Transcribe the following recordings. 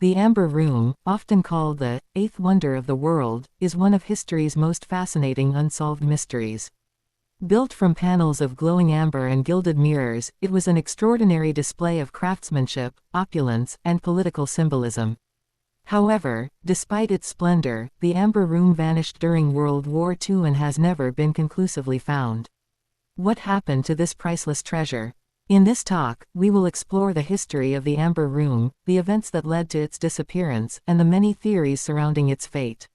The Amber Room, often called the eighth wonder of the world, is one of history's most fascinating unsolved mysteries. Built from panels of glowing amber and gilded mirrors, it was an extraordinary display of craftsmanship, opulence, and political symbolism. However, despite its splendor, the Amber Room vanished during World War II and has never been conclusively found. What happened to this priceless treasure? In this talk, we will explore the history of the Amber Room, the events that led to its disappearance, and the many theories surrounding its fate.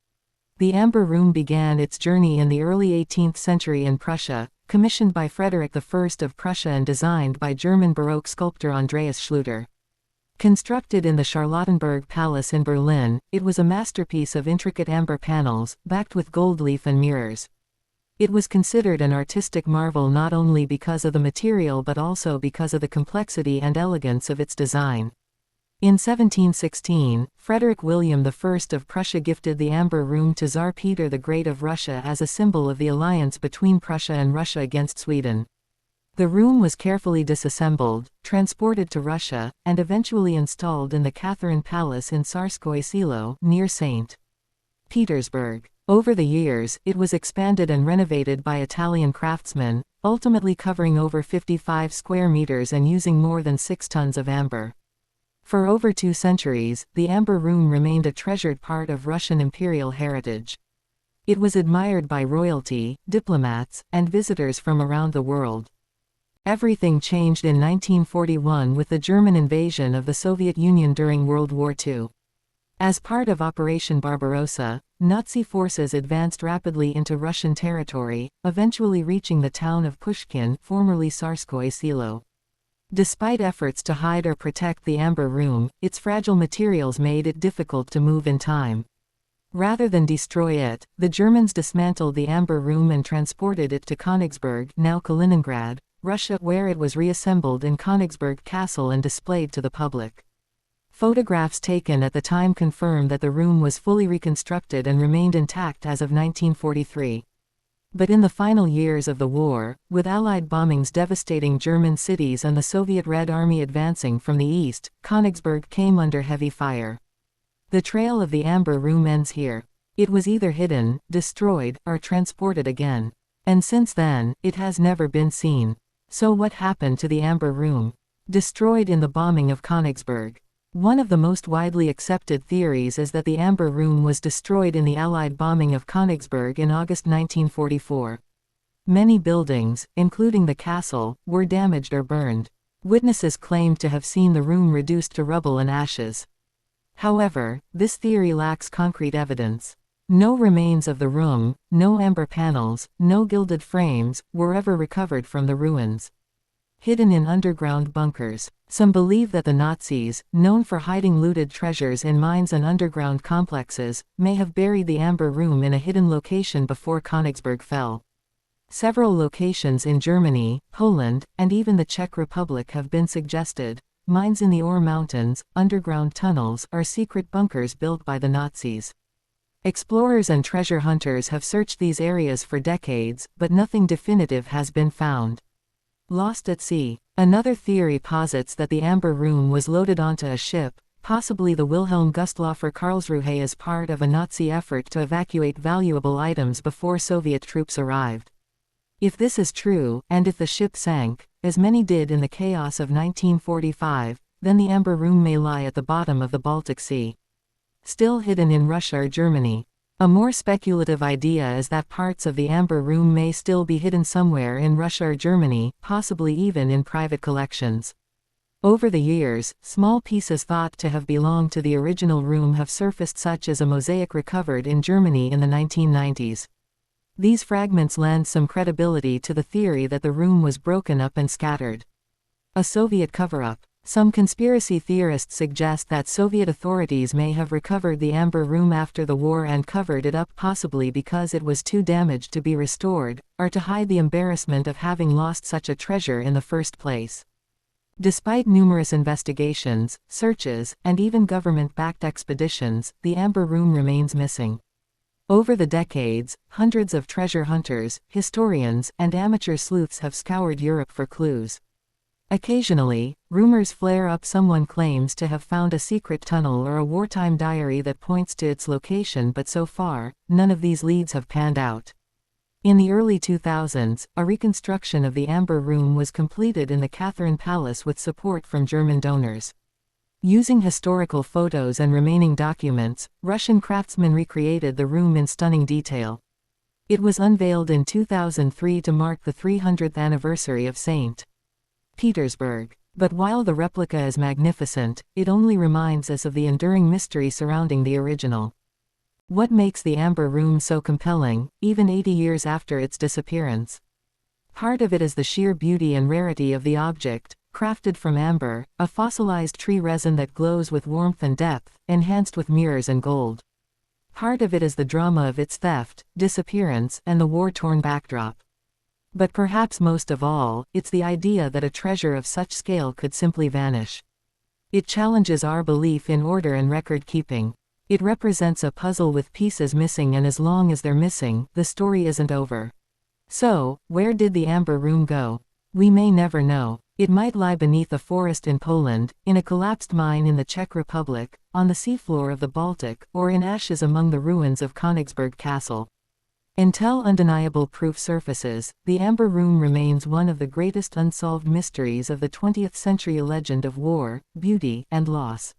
The Amber Room began its journey in the early 18th century in Prussia, commissioned by Frederick I of Prussia and designed by German baroque sculptor Andreas Schlüter. Constructed in the Charlottenburg Palace in Berlin, it was a masterpiece of intricate amber panels, backed with gold leaf and mirrors. It was considered an artistic marvel not only because of the material but also because of the complexity and elegance of its design. In 1716, Frederick William I of Prussia gifted the Amber Room to Tsar Peter the Great of Russia as a symbol of the alliance between Prussia and Russia against Sweden. The room was carefully disassembled, transported to Russia, and eventually installed in the Catherine Palace in Tsarskoye Selo, near St. Petersburg. Over the years, it was expanded and renovated by Italian craftsmen, ultimately covering over 55 square meters and using more than 6 tons of amber. For over 2 centuries, the Amber Room remained a treasured part of Russian imperial heritage. It was admired by royalty, diplomats, and visitors from around the world. Everything changed in 1941 with the German invasion of the Soviet Union during World War II. As part of Operation Barbarossa, Nazi forces advanced rapidly into Russian territory, eventually reaching the town of Pushkin, formerly Tsarskoye Selo. Despite efforts to hide or protect the Amber Room, its fragile materials made it difficult to move in time. Rather than destroy it, the Germans dismantled the Amber Room and transported it to Königsberg, now Kaliningrad, Russia, where it was reassembled in Königsberg Castle and displayed to the public. Photographs taken at the time confirm that the room was fully reconstructed and remained intact as of 1943. But in the final years of the war, with Allied bombings devastating German cities and the Soviet Red Army advancing from the east, Königsberg came under heavy fire. The trail of the Amber Room ends here. It was either hidden, destroyed, or transported again. And since then, it has never been seen. So what happened to the Amber Room? Destroyed in the bombing of Königsberg. One of the most widely accepted theories is that the Amber Room was destroyed in the Allied bombing of Königsberg in August 1944. Many buildings, including the castle, were damaged or burned. Witnesses claimed to have seen the room reduced to rubble and ashes. However, this theory lacks concrete evidence. No remains of the room, no amber panels, no gilded frames, were ever recovered from the ruins. Hidden in underground bunkers. Some believe that the Nazis, known for hiding looted treasures in mines and underground complexes, may have buried the Amber Room in a hidden location before Königsberg fell. Several locations in Germany, Poland, and even the Czech Republic have been suggested. Mines in the Ore Mountains, underground tunnels, or secret bunkers built by the Nazis. Explorers and treasure hunters have searched these areas for decades, but nothing definitive has been found. Lost at sea. Another theory posits that the Amber Room was loaded onto a ship, possibly the Wilhelm Gustlofer Karlsruhe, as part of a Nazi effort to evacuate valuable items before Soviet troops arrived. If this is true, and if the ship sank, as many did in the chaos of 1945, then the Amber Room may lie at the bottom of the Baltic Sea. Still hidden in Russia or Germany. A more speculative idea is that parts of the Amber Room may still be hidden somewhere in Russia or Germany, possibly even in private collections. Over the years, small pieces thought to have belonged to the original room have surfaced, such as a mosaic recovered in Germany in the 1990s. These fragments lend some credibility to the theory that the room was broken up and scattered. A Soviet cover-up. Some conspiracy theorists suggest that Soviet authorities may have recovered the Amber Room after the war and covered it up, possibly because it was too damaged to be restored, or to hide the embarrassment of having lost such a treasure in the first place. Despite numerous investigations, searches, and even government-backed expeditions, the Amber Room remains missing. Over the decades, hundreds of treasure hunters, historians, and amateur sleuths have scoured Europe for clues. Occasionally, rumors flare up. Someone claims to have found a secret tunnel or a wartime diary that points to its location, but so far, none of these leads have panned out. In the early 2000s, a reconstruction of the Amber Room was completed in the Catherine Palace with support from German donors. Using historical photos and remaining documents, Russian craftsmen recreated the room in stunning detail. It was unveiled in 2003 to mark the 300th anniversary of St. Petersburg. But while the replica is magnificent, it only reminds us of the enduring mystery surrounding the original. What makes the Amber Room so compelling, even 80 years after its disappearance? Part of it is the sheer beauty and rarity of the object, crafted from amber, a fossilized tree resin that glows with warmth and depth, enhanced with mirrors and gold. Part of it is the drama of its theft, disappearance, and the war-torn backdrop. But perhaps most of all, it's the idea that a treasure of such scale could simply vanish. It challenges our belief in order and record-keeping. It represents a puzzle with pieces missing, and as long as they're missing, the story isn't over. So, where did the Amber Room go? We may never know. It might lie beneath a forest in Poland, in a collapsed mine in the Czech Republic, on the seafloor of the Baltic, or in ashes among the ruins of Königsberg Castle. Until undeniable proof surfaces, the Amber Room remains one of the greatest unsolved mysteries of the 20th century, a legend of war, beauty, and loss.